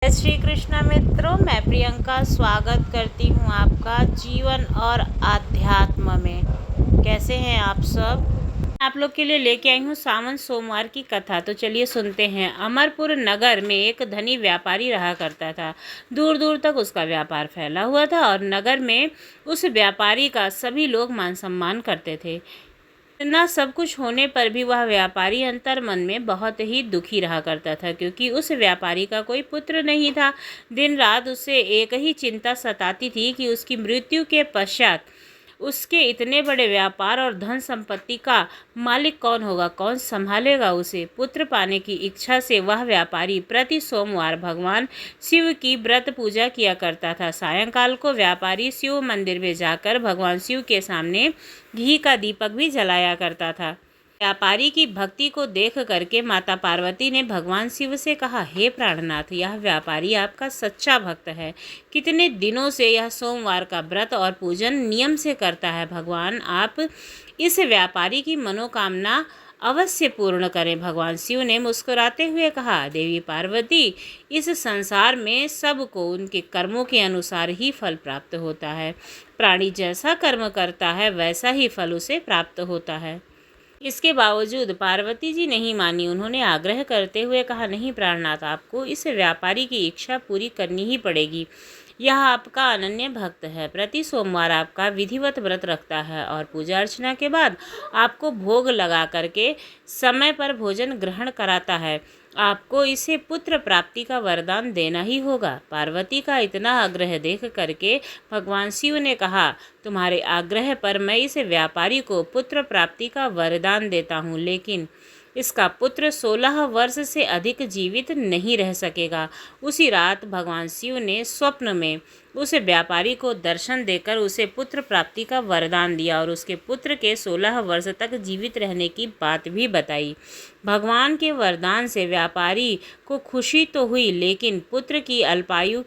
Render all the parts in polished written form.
जय श्री कृष्ण मित्रों, मैं प्रियंका स्वागत करती हूँ आपका जीवन और आध्यात्म में। कैसे हैं आप सब? आप लोग के लिए लेके आई हूँ सावन सोमवार की कथा। तो चलिए सुनते हैं। अमरपुर नगर में एक धनी व्यापारी रहा करता था। दूर दूर तक उसका व्यापार फैला हुआ था और नगर में उस व्यापारी का सभी लोग मान सम्मान करते थे। इतना सब कुछ होने पर भी वह व्यापारी अंतर मन में बहुत ही दुखी रहा करता था, क्योंकि उस व्यापारी का कोई पुत्र नहीं था। दिन रात उसे एक ही चिंता सताती थी कि उसकी मृत्यु के पश्चात उसके इतने बड़े व्यापार और धन संपत्ति का मालिक कौन होगा, कौन संभालेगा उसे। पुत्र पाने की इच्छा से वह व्यापारी प्रति सोमवार भगवान शिव की व्रत पूजा किया करता था। सायंकाल को व्यापारी शिव मंदिर में जाकर भगवान शिव के सामने घी का दीपक भी जलाया करता था। व्यापारी की भक्ति को देख करके माता पार्वती ने भगवान शिव से कहा, हे प्राणनाथ, यह व्यापारी आपका सच्चा भक्त है। कितने दिनों से यह सोमवार का व्रत और पूजन नियम से करता है। भगवान आप इस व्यापारी की मनोकामना अवश्य पूर्ण करें। भगवान शिव ने मुस्कुराते हुए कहा, देवी पार्वती, इस संसार में सबको उनके कर्मों के अनुसार ही फल प्राप्त होता है। प्राणी जैसा कर्म करता है वैसा ही फल उसे प्राप्त होता है। इसके बावजूद पार्वती जी नहीं मानी। उन्होंने आग्रह करते हुए कहा, नहीं प्राणनाथ, आपको इस व्यापारी की इच्छा पूरी करनी ही पड़ेगी। यह आपका अनन्य भक्त है। प्रति सोमवार आपका विधिवत व्रत रखता है और पूजा अर्चना के बाद आपको भोग लगा करके समय पर भोजन ग्रहण कराता है। आपको इसे पुत्र प्राप्ति का वरदान देना ही होगा। पार्वती का इतना आग्रह देख करके भगवान शिव ने कहा, तुम्हारे आग्रह पर मैं इस व्यापारी को पुत्र प्राप्ति का वरदान देता हूँ, लेकिन इसका पुत्र 16 वर्ष से अधिक जीवित नहीं रह सकेगा। उसी रात भगवान शिव ने स्वप्न में उस व्यापारी को दर्शन देकर उसे पुत्र प्राप्ति का वरदान दिया और उसके पुत्र के 16 वर्ष तक जीवित रहने की बात भी बताई। भगवान के वरदान से व्यापारी को खुशी तो हुई, लेकिन पुत्र की अल्पायु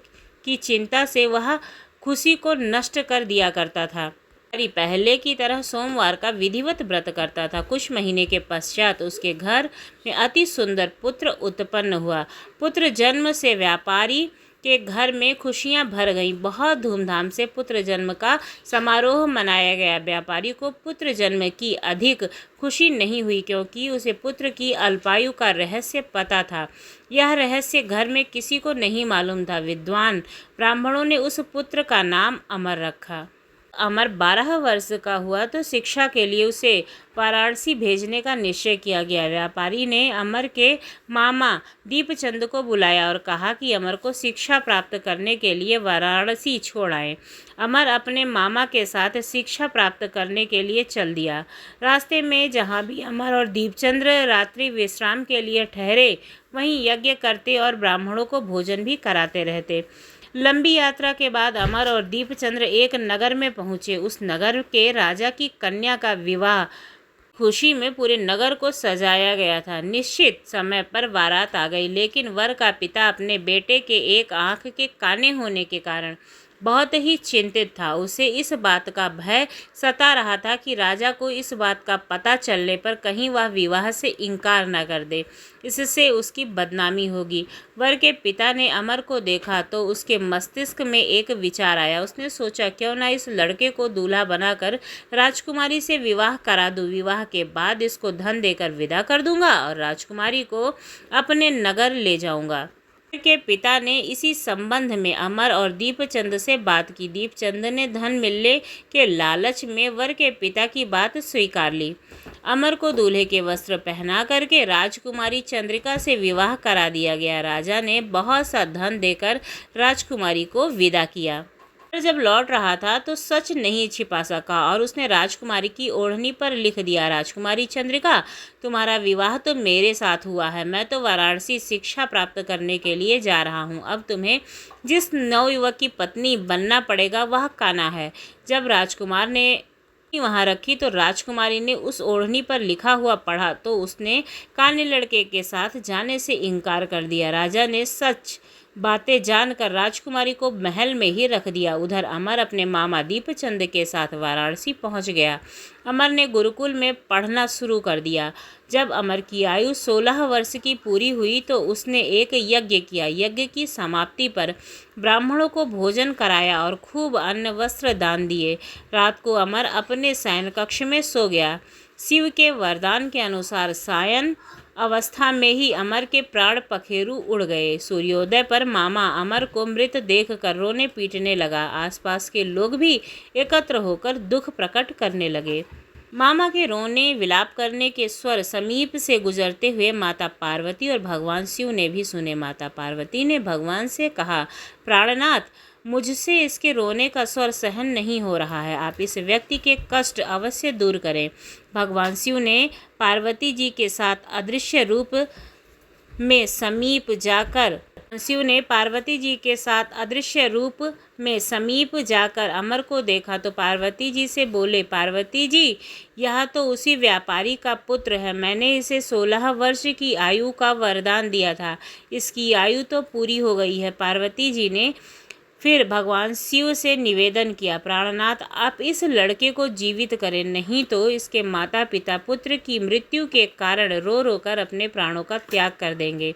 की चिंता से वह खुशी को नष्ट कर दिया करता था। पहले की तरह सोमवार का विधिवत व्रत करता था। कुछ महीने के पश्चात उसके घर में अति सुंदर पुत्र उत्पन्न हुआ। पुत्र जन्म से व्यापारी के घर में खुशियां भर गईं। बहुत धूमधाम से पुत्र जन्म का समारोह मनाया गया। व्यापारी को पुत्र जन्म की अधिक खुशी नहीं हुई, क्योंकि उसे पुत्र की अल्पायु का रहस्य पता था। यह रहस्य घर में किसी को नहीं मालूम था। विद्वान ब्राह्मणों ने उस पुत्र का नाम अमर रखा। अमर 12 वर्ष का हुआ तो शिक्षा के लिए उसे वाराणसी भेजने का निश्चय किया गया। व्यापारी ने अमर के मामा दीपचंद को बुलाया और कहा कि अमर को शिक्षा प्राप्त करने के लिए वाराणसी छोड़ आए। अमर अपने मामा के साथ शिक्षा प्राप्त करने के लिए चल दिया। रास्ते में जहाँ भी अमर और दीपचंद्र रात्रि विश्राम के लिए ठहरे, वहीं यज्ञ करते और ब्राह्मणों को भोजन भी कराते रहते। लंबी यात्रा के बाद अमर और दीपचंद्र एक नगर में पहुंचे। उस नगर के राजा की कन्या का विवाह खुशी में पूरे नगर को सजाया गया था। निश्चित समय पर बारात आ गई, लेकिन वर का पिता अपने बेटे के एक आंख के काने होने के कारण बहुत ही चिंतित था। उसे इस बात का भय सता रहा था कि राजा को इस बात का पता चलने पर कहीं वह विवाह से इनकार न कर दे, इससे उसकी बदनामी होगी। वर के पिता ने अमर को देखा तो उसके मस्तिष्क में एक विचार आया। उसने सोचा, क्यों ना इस लड़के को दूल्हा बनाकर राजकुमारी से विवाह करा दूं। विवाह के बाद इसको धन देकर विदा कर दूंगा और राजकुमारी को अपने नगर ले जाऊंगा। के पिता ने इसी संबंध में अमर और दीपचंद से बात की। दीपचंद ने धन मिलने के लालच में वर के पिता की बात स्वीकार ली। अमर को दूल्हे के वस्त्र पहना करके राजकुमारी चंद्रिका से विवाह करा दिया गया। राजा ने बहुत सा धन देकर राजकुमारी को विदा किया। जब लौट रहा था तो सच नहीं छिपा सका और उसने राजकुमारी की ओढ़नी पर लिख दिया, राजकुमारी चंद्रिका, तुम्हारा विवाह तो मेरे साथ हुआ है। मैं तो वाराणसी शिक्षा प्राप्त करने के लिए जा रहा हूँ। अब तुम्हें जिस नवयुवक की पत्नी बनना पड़ेगा वह कान्हा है। जब राजकुमार ने वहाँ रखी तो राजकुमारी ने उस ओढ़नी पर लिखा हुआ पढ़ा तो उसने कान्हे लड़के के साथ जाने से इनकार कर दिया। राजा ने सच बातें जानकर राजकुमारी को महल में ही रख दिया। उधर अमर अपने मामा दीपचंद के साथ वाराणसी पहुंच गया। अमर ने गुरुकुल में पढ़ना शुरू कर दिया। जब अमर की आयु 16 वर्ष की पूरी हुई तो उसने एक यज्ञ किया। यज्ञ की समाप्ति पर ब्राह्मणों को भोजन कराया और खूब अन्न वस्त्र दान दिए। रात को अमर अपने शयन कक्ष में सो गया। शिव के वरदान के अनुसार सायन अवस्था में ही अमर के प्राण पखेरु उड़ गए। सूर्योदय पर मामा अमर को मृत देखकर रोने पीटने लगा। आसपास के लोग भी एकत्र होकर दुख प्रकट करने लगे। मामा के रोने विलाप करने के स्वर समीप से गुजरते हुए माता पार्वती और भगवान शिव ने भी सुने। माता पार्वती ने भगवान से कहा, प्राणनाथ, मुझसे इसके रोने का स्वर सहन नहीं हो रहा है। आप इस व्यक्ति के कष्ट अवश्य दूर करें। भगवान शिव ने पार्वती जी के साथ अदृश्य रूप में समीप जाकर अमर को देखा तो पार्वती जी से बोले, पार्वती जी, यह तो उसी व्यापारी का पुत्र है। मैंने इसे 16 वर्ष की आयु का वरदान दिया था। इसकी आयु तो पूरी हो गई है। पार्वती जी ने फिर भगवान शिव से निवेदन किया, प्राणनाथ, आप इस लड़के को जीवित करें, नहीं तो इसके माता पिता पुत्र की मृत्यु के कारण रो रो कर अपने प्राणों का त्याग कर देंगे।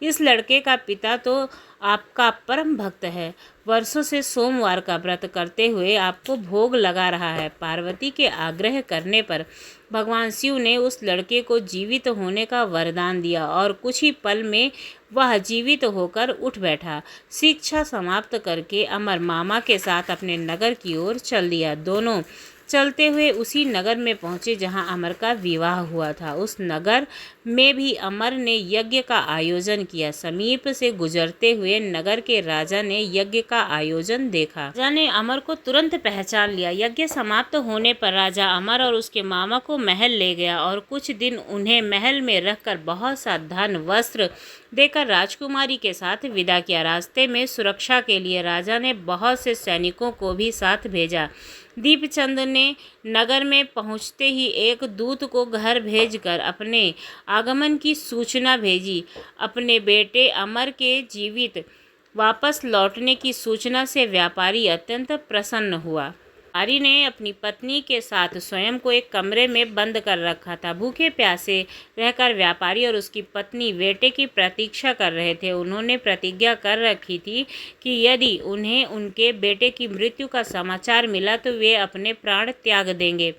इस लड़के का पिता तो आपका परम भक्त है, वर्षों से सोमवार का व्रत करते हुए आपको भोग लगा रहा है। पार्वती के आग्रह करने पर भगवान शिव ने उस लड़के को जीवित होने का वरदान दिया और कुछ ही पल में वह जीवित होकर उठ बैठा। शिक्षा समाप्त करके अमर मामा के साथ अपने नगर की ओर चल दिया। दोनों चलते हुए उसी नगर में पहुंचे जहां अमर का विवाह हुआ था। उस नगर में भी अमर ने यज्ञ का आयोजन किया। समीप से गुजरते हुए नगर के राजा ने यज्ञ का आयोजन देखा। राजा ने अमर को तुरंत पहचान लिया। यज्ञ समाप्त होने पर राजा अमर और उसके मामा को महल ले गया और कुछ दिन उन्हें महल में रखकर बहुत सा धन वस्त्र देकर राजकुमारी के साथ विदा किया। रास्ते में सुरक्षा के लिए राजा ने बहुत से सैनिकों को भी साथ भेजा। दीपचंद ने नगर में पहुंचते ही एक दूत को घर भेजकर अपने आगमन की सूचना भेजी। अपने बेटे अमर के जीवित वापस लौटने की सूचना से व्यापारी अत्यंत प्रसन्न हुआ। व्यापारी ने अपनी पत्नी के साथ स्वयं को एक कमरे में बंद कर रखा था। भूखे प्यासे रहकर व्यापारी और उसकी पत्नी बेटे की प्रतीक्षा कर रहे थे। उन्होंने प्रतिज्ञा कर रखी थी कि यदि उन्हें उनके बेटे की मृत्यु का समाचार मिला तो वे अपने प्राण त्याग देंगे।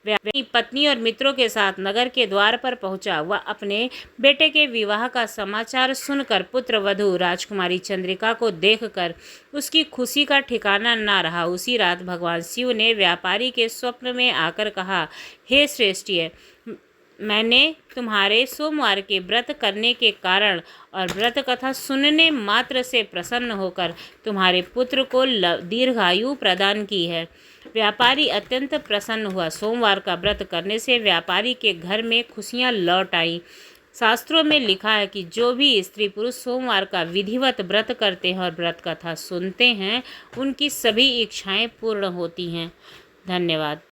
अपनी पत्नी और मित्रों के साथ नगर के द्वार पर पहुंचा। वह अपने बेटे के विवाह का समाचार सुनकर पुत्र वधू राजकुमारी चंद्रिका को देखकर उसकी खुशी का ठिकाना ना रहा। उसी रात भगवान शिव ने व्यापारी के स्वप्न में आकर कहा, हे श्रेष्ठिय, मैंने तुम्हारे सोमवार के व्रत करने के कारण और व्रत कथा सुनने मात्र से प्रसन्न होकर तुम्हारे पुत्र को दीर्घायु प्रदान की है। व्यापारी अत्यंत प्रसन्न हुआ। सोमवार का व्रत करने से व्यापारी के घर में खुशियां लौट आईं। शास्त्रों में लिखा है कि जो भी स्त्री पुरुष सोमवार का विधिवत व्रत करते हैं और व्रत कथा सुनते हैं, उनकी सभी इच्छाएं पूर्ण होती हैं। धन्यवाद।